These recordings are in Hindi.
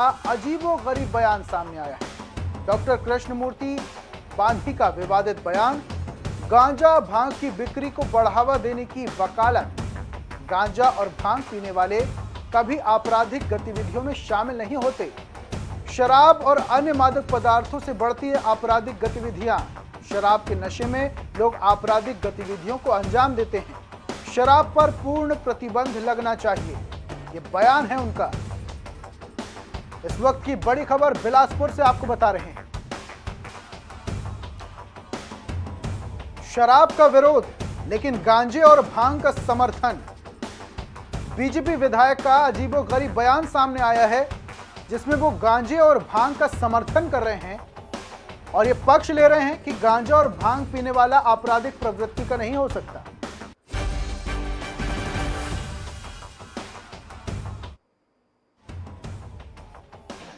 अजीबोगरीब बयान सामने आया है। डॉक्टर कृष्णमूर्ति बांधी का विवादित बयान, गांजा भांग की बिक्री को बढ़ावा देने की वकालत। गांजा और भांग पीने वाले कभी आपराधिक गतिविधियों में शामिल नहीं होते। शराब और अन्य मादक पदार्थों से बढ़ती है आपराधिक गतिविधियां। शराब के नशे में लोग आपराधिक गतिविधियों को अंजाम देते हैं। शराब पर पूर्ण प्रतिबंध लगना चाहिए, ये बयान है उनका। इस वक्त की बड़ी खबर बिलासपुर से आपको बता रहे हैं। शराब का विरोध लेकिन गांजे और भांग का समर्थन। बीजेपी विधायक का अजीबोगरीब बयान सामने आया है, जिसमें वो गांजे और भांग का समर्थन कर रहे हैं और ये पक्ष ले रहे हैं कि गांजा और भांग पीने वाला आपराधिक प्रवृत्ति का नहीं हो सकता।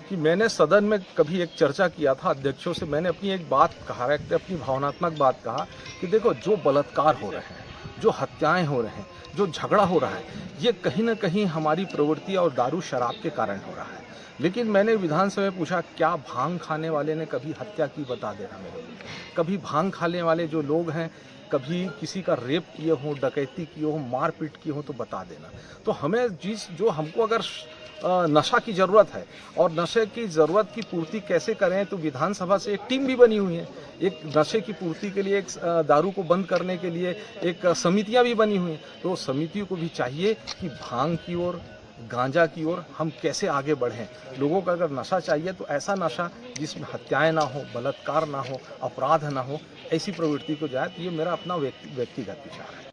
कि मैंने सदन में कभी एक चर्चा किया था अध्यक्षों से, मैंने अपनी एक बात कहा, अपनी भावनात्मक बात कहा कि देखो, जो बलात्कार हो रहे हैं, जो हत्याएं हो रहे हैं, जो झगड़ा हो रहा है, ये कहीं ना कहीं हमारी प्रवृत्ति और दारू शराब के कारण हो रहा है। लेकिन मैंने विधानसभा में पूछा, क्या भांग खाने वाले ने कभी हत्या की? बता देना मेरे को। कभी भांग खाने वाले जो लोग हैं, कभी किसी का रेप किए हों, डकैती किए हों, मारपीट किए हों, तो बता देना। तो हमें जो हमको अगर नशा की ज़रूरत है और नशे की ज़रूरत की पूर्ति कैसे करें, तो विधानसभा से एक टीम भी बनी हुई है। एक नशे की पूर्ति के लिए, एक दारू को बंद करने के लिए एक समितियां भी बनी हुई हैं। तो समितियों को भी चाहिए कि भांग की ओर, गांजा की ओर हम कैसे आगे बढ़ें। लोगों को अगर नशा चाहिए तो ऐसा नशा जिसमें हत्याएं ना हो, बलात्कार ना हो, अपराध ना हो, ऐसी प्रवृत्ति को जाए। तो ये मेरा अपना व्यक्तिगत विचार है।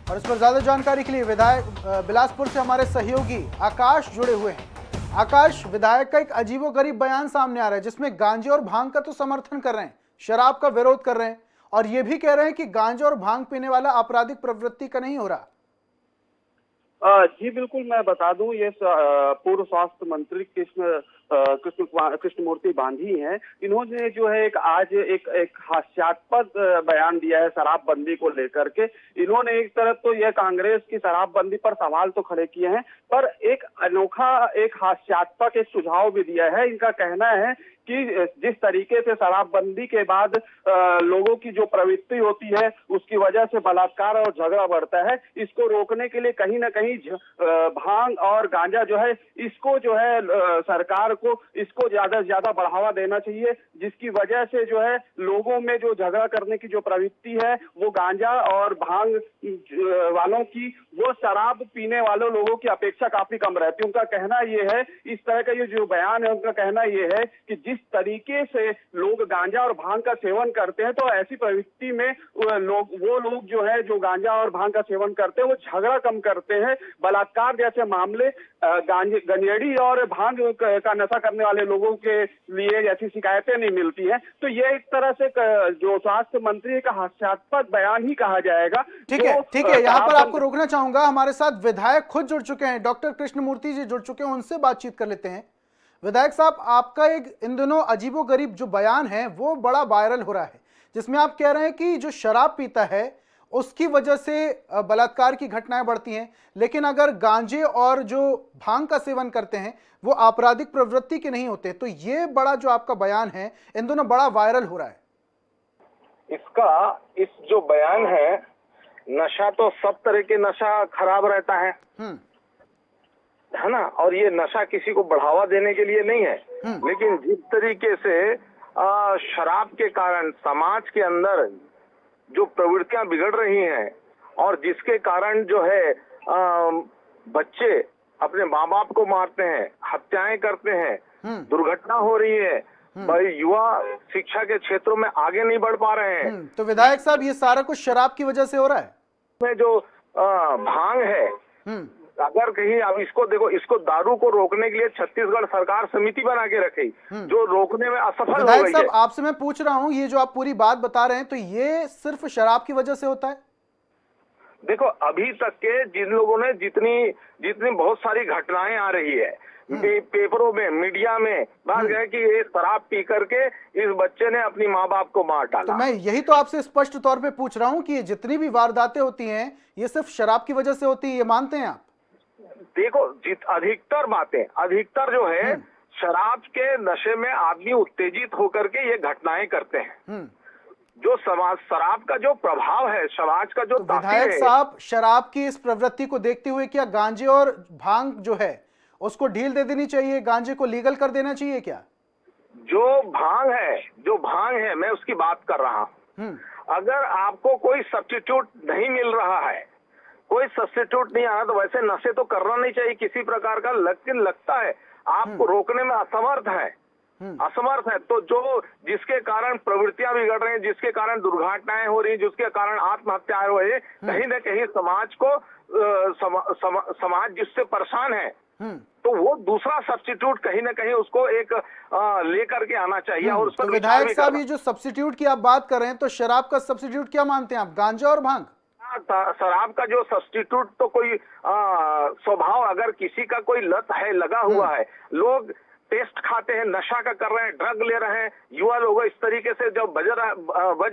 और इस पर ज्यादा जानकारी के लिए विधायक बिलासपुर से हमारे सहयोगी आकाश जुड़े हुए हैं। आकाश, विधायक का एक अजीबोगरीब बयान सामने आ रहा है, जिसमें गांजे और भांग का तो समर्थन कर रहे हैं, शराब का विरोध कर रहे हैं और ये भी कह रहे हैं कि गांजा और भांग पीने वाला आपराधिक प्रवृत्ति का नहीं हो रहा। जी बिल्कुल, मैं बता दूं, ये पूर्व स्वास्थ्य मंत्री कृष्णमूर्ति बांधी हैं। इन्होंने जो है आज एक हास्यास्पद बयान दिया है शराबबंदी को लेकर के। इन्होंने एक तरफ तो यह कांग्रेस की शराबबंदी पर सवाल तो खड़े किए हैं, पर एक अनोखा, एक हास्यास्पद एक सुझाव भी दिया है। इनका कहना है कि जिस तरीके से शराबबंदी के बाद लोगों की जो प्रवृत्ति होती है, उसकी वजह से बलात्कार और झगड़ा बढ़ता है, इसको रोकने के लिए कहीं ना कहीं भांग और गांजा जो है, इसको जो है सरकार को इसको ज्यादा से ज्यादा बढ़ावा देना चाहिए, जिसकी वजह से जो है लोगों में जो झगड़ा करने की जो प्रवृत्ति है, वो गांजा और भांग वालों की, वो शराब पीने वालों लोगों की अपेक्षा काफी कम रहती है। उनका कहना ये है, इस तरह का ये जो बयान है, उनका कहना ये है कि जिस तरीके से लोग गांजा और भांग का सेवन करते हैं, तो ऐसी प्रवृत्ति में वो लोग जो है, जो गांजा और भांग का सेवन करते हैं, वो झगड़ा कम करते हैं। बलात्कार जैसे मामले गंजेड़ी और भांग का नशा करने वाले लोगों के लिए ऐसी शिकायतें नहीं मिलती हैं। तो ये एक तरह से जो स्वास्थ्य मंत्री का हास्यास्पद बयान ही कहा जाएगा। ठीक है, यहाँ पर आपको रोकना चाहूंगा। हमारे साथ विधायक खुद जुड़ चुके हैं, डॉक्टर कृष्णमूर्ति जी जुड़ चुके हैं, उनसे बातचीत कर लेते हैं। विधायक साहब, आपका एक इन दिनों अजीबोगरीब जो बयान है वो बड़ा वायरल हो रहा है, जिसमें आप कह रहे हैं कि जो शराब पीता है उसकी वजह से बलात्कार की घटनाएं बढ़ती हैं, लेकिन अगर गांजे और जो भांग का सेवन करते हैं वो आपराधिक प्रवृत्ति के नहीं होते। तो ये बड़ा जो आपका बयान है इन दोनों बड़ा वायरल हो रहा है। इस जो बयान है, नशा तो सब तरह के नशा खराब रहता है ना, और ये नशा किसी को बढ़ावा देने के लिए नहीं है। लेकिन जिस तरीके से शराब के कारण समाज के अंदर जो प्रवृत्तियां बिगड़ रही हैं और जिसके कारण जो है बच्चे अपने माँ बाप को मारते हैं, हत्याएं करते हैं, दुर्घटना हो रही है, भाई युवा शिक्षा के क्षेत्रों में आगे नहीं बढ़ पा रहे हैं। तो विधायक साहब, ये सारा कुछ शराब की वजह से हो रहा है। में जो भांग है, अगर कहीं अब इसको देखो, इसको दारू को रोकने के लिए छत्तीसगढ़ सरकार समिति बना के रखी, जो रोकने में असफल हो गई है। आपसे मैं पूछ रहा हूं, ये जो आप पूरी बात बता रहे हैं, तो ये सिर्फ शराब की वजह से होता है? देखो, अभी तक के जिन लोगों ने जितनी बहुत सारी घटनाएं आ रही है, पेपरों में, मीडिया में बात गए कि ये शराब पी करके इस बच्चे ने अपनी माँ बाप को मार डाला। तो मैं यही तो आपसे स्पष्ट तौर पे पूछ रहा हूं कि ये जितनी भी वारदातें होती हैं ये सिर्फ शराब की वजह से होती है, ये मानते हैं आप? देखो अधिकतर बातें, अधिकतर जो है शराब के नशे में आदमी उत्तेजित होकर के ये घटनाएं करते हैं। जो समाज, शराब का जो प्रभाव है, समाज का जो तो विधायक साहब, शराब की इस प्रवृत्ति को देखते हुए क्या गांजे और भांग जो है उसको ढील दे देनी चाहिए, गांजे को लीगल कर देना चाहिए क्या? जो भांग है मैं उसकी बात कर रहा हूँ। अगर आपको कोई सब्स्टिट्यूट नहीं मिल रहा है, कोई सब्स्टिट्यूट नहीं आया, तो वैसे नशे तो करना नहीं चाहिए किसी प्रकार का। लेकिन लगता है आपको रोकने में असमर्थ है, तो जो जिसके कारण प्रवृत्तियां बिगड़ रही हैं, जिसके कारण दुर्घटनाएं हो रही हैं, जिसके कारण आत्महत्याएं हो रही है, कहीं न कहीं समाज को समाज जिससे परेशान है, तो वो दूसरा सब्स्टिट्यूट कहीं ना कहीं उसको एक लेकर के आना चाहिए। और उस पर तो विधायक साहब, ये जो सब्स्टिट्यूट की आप बात कर रहे हैं, तो शराब का सब्स्टिट्यूट क्या मानते हैं आप, गांजा और भांग? शराब का जो सब्स्टिट्यूट तो कोई स्वभाव, अगर किसी का कोई लत है, लगा हुआ है, लोग टेस्ट खाते हैं, नशा का कर रहे हैं, ड्रग ले रहे हैं, युवा लोग इस तरीके से जब बज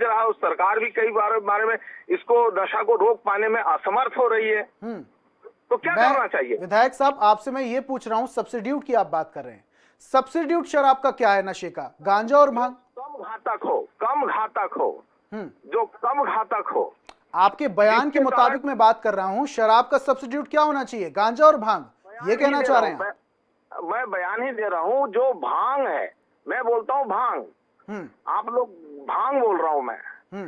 रहा है, सरकार भी कई बारे में इसको नशा को रोक पाने में असमर्थ हो रही है, तो क्या करना चाहिए? विधायक साहब, आपसे मैं ये पूछ रहा हूँ, सब्स्टिट्यूट की आप बात कर रहे हैं, सब्स्टिट्यूट शराब का क्या है नशे का, गांजा और भांग? कम घातक हो, जो कम घातक हो। आपके बयान के मुताबिक मैं बात कर रहा हूँ, शराब का सब्स्टिट्यूट क्या होना चाहिए, गांजा और भांग, ये कहना चाह रहे हैं? मैं बयान ही दे रहा हूँ, जो भांग है, मैं बोलता हूँ भांग, आप लोग भांग बोल रहा हूँ मैं, है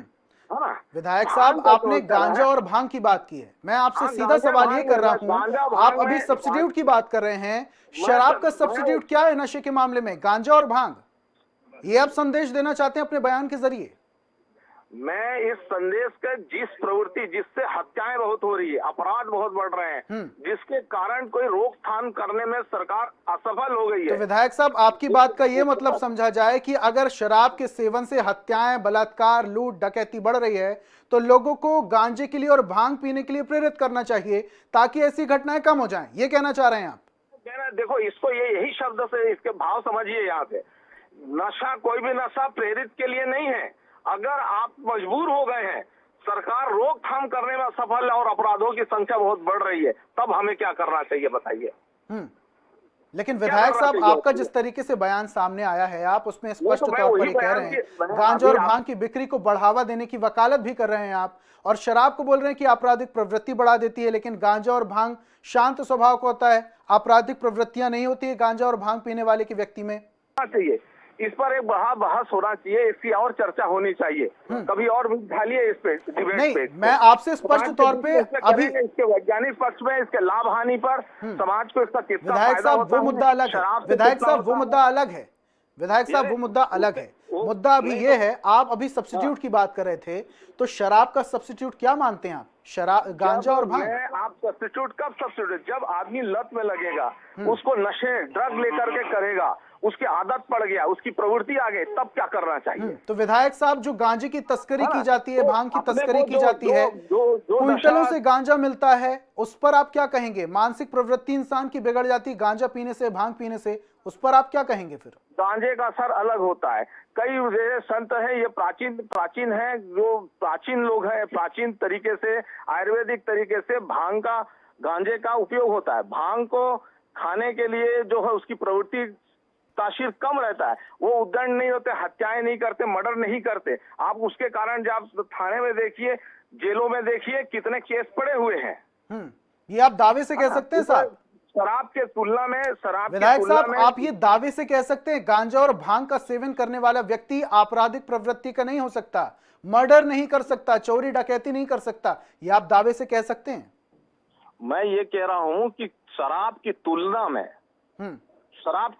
ना? विधायक साहब, आपने गांजा और भांग की बात की है, मैं आपसे सीधा सवाल ये कर रहा हूँ, आप अभी सब्स्टिट्यूट की बात कर रहे हैं, शराब का सब्स्टिट्यूट क्या है नशे के मामले में, गांजा और भांग? ये आप संदेश देना चाहते हैं अपने बयान के जरिए? मैं इस संदेश का जिस प्रवृत्ति, जिससे हत्याएं बहुत हो रही है, अपराध बहुत बढ़ रहे हैं, जिसके कारण कोई रोकथाम करने में सरकार असफल हो गई है। तो विधायक साहब, आपकी बात का ये मतलब समझा जाए कि अगर शराब के सेवन से हत्याएं, बलात्कार, लूट, डकैती बढ़ रही है, तो लोगों को गांजे के लिए और भांग पीने के लिए प्रेरित करना चाहिए ताकि ऐसी घटनाएं कम हो जाएं, ये कहना चाह रहे हैं आप? देखो, इसको यही शब्द से इसके भाव समझिए। यहाँ पे नशा, कोई भी नशा प्रेरित के लिए नहीं है। अगर आप मजबूर हो गए हैं, सरकार रोकथाम करने में असफल है और अपराधों की संख्या बहुत बढ़ रही है, तब हमें क्या करना चाहिए बताइए? लेकिन विधायक साहब, आपका जिस तरीके से बयान सामने आया है, आप उसमें स्पष्ट तौर पर कह रहे हैं गांजा और भांग की बिक्री को बढ़ावा देने की वकालत भी कर रहे हैं आप, और शराब को बोल रहे हैं कि आपराधिक प्रवृत्ति बढ़ा देती है, लेकिन गांजा और भांग शांत स्वभाव का होता है, आपराधिक प्रवृत्तियां नहीं होती है गांजा और भांग पीने वाले की व्यक्ति में। चाहिए इस पर एक बहस होना चाहिए, इसकी और चर्चा होनी चाहिए, कभी और भी ढालिए इस पे, डिबेट पे। मैं आपसे स्पष्ट तौर पे अभी इसके वैज्ञानिक पक्ष में, इसके लाभ हानि पर, समाज को इसका कितना विधायक फायदा साहब होता वो मुद्दा अलग है, विधायक साहब वो मुद्दा अलग है, विधायक साहब वो मुद्दा अलग है। मुद्दा अभी ये है, आप अभी सब्स्टिट्यूट की बात कर रहे थे, तो शराब का सब्स्टिट्यूट क्या मानते हैं आप, शराब, गांजा और भांग? आप सब्स्टिट्यूट कब सब्स्टिट्यूट, जब आदमी लत में लगेगा, उसको नशे, ड्रग लेकर के करेगा, उसकी आदत पड़ गया, उसकी प्रवृत्ति आ गई, तब क्या करना चाहिए? तो विधायक साहब, जो गांजे की तस्करी की जाती है, भांग की तस्करी की जाती है, क्विंटलों से गांजा मिलता है, उस पर आप क्या कहेंगे? मानसिक प्रवृत्ति इंसान की बिगड़ जाती है गांजा पीने से, भांग पीने से, उस पर आप क्या कहेंगे फिर? गांजे का असर अलग होता है। कई संत हैं, ये प्राचीन है, जो प्राचीन लोग हैं, प्राचीन तरीके से, आयुर्वेदिक तरीके से गांजे का उपयोग होता है। भांग को खाने के लिए जो है उसकी प्रवृत्ति तासीर कम रहता है, वो उद्दंड नहीं होते, हत्याएं नहीं करते, मर्डर नहीं करते। आप उसके कारण जब थाने में देखिए, जेलों में देखिए, कितने केस पड़े हुए हैं। ये आप दावे से कह सकते हैं साहब? शराब के तुलना में, विधायक साहब, आप ये दावे से कह सकते हैं गांजा और भांग का सेवन करने वाला व्यक्ति आपराधिक प्रवृत्ति का नहीं हो सकता, मर्डर नहीं कर सकता, चोरी डकैती नहीं कर सकता, ये आप दावे से कह सकते हैं? मैं ये कह रहा हूं कि शराब की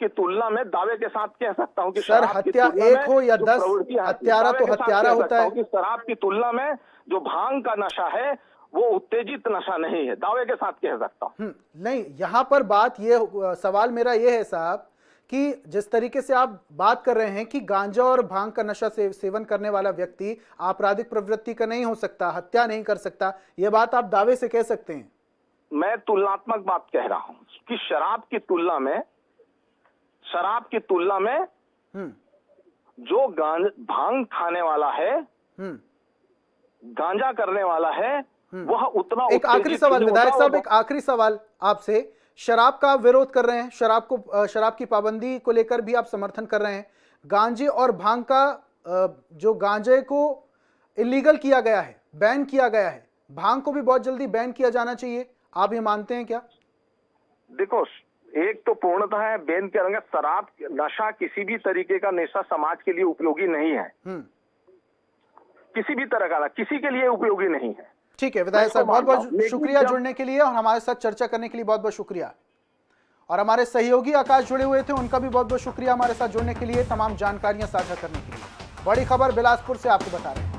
तुलना में दावे के साथ कह सकता हूं कि सर, हत्या एक हो या 10, हत्यारा तो हत्यारा होता है। शराब की तुलना में जो भांग का नशा है वो उत्तेजित नशा नहीं है, दावे के साथ कह सकता हूं। नहीं, यहां पर बात ये, सवाल मेरा ये है साहब कि जिस तरीके से आप बात कर रहे हैं कि गांजा और भांग का नशा सेवन करने वाला व्यक्ति आपराधिक प्रवृत्ति का नहीं हो सकता, हत्या नहीं कर सकता, ये बात आप दावे से कह सकते हैं? मैं तुलनात्मक बात कह रहा हूं कि शराब की तुलना में शराब की तुलना में जो भांग खाने वाला है, गांजा करने वाला है, वह उतना एक आखिरी सवाल विधायक साहब, एक आखिरी सवाल आपसे। शराब का विरोध कर रहे हैं, शराब की पाबंदी को लेकर भी आप समर्थन कर रहे हैं। गांजे और भांग का जो गांजे को इलीगल किया गया है, बैन किया गया है, भांग को भी बहुत जल्दी बैन किया जाना चाहिए, आप ये मानते हैं क्या? देखो, एक तो पूर्णतः है बैन करेंगे। शराब नशा किसी भी तरीके का नशा समाज के लिए उपयोगी नहीं है, किसी भी तरह का किसी के लिए उपयोगी नहीं है। ठीक है विधायक साहब, बहुत बहुत शुक्रिया जुड़ने के लिए और हमारे साथ चर्चा करने के लिए बहुत बहुत शुक्रिया। और हमारे सहयोगी आकाश जुड़े हुए थे, उनका भी बहुत बहुत शुक्रिया हमारे साथ जुड़ने के लिए, तमाम जानकारियां साझा करने के लिए। बड़ी खबर बिलासपुर से आपको बता रहे हैं।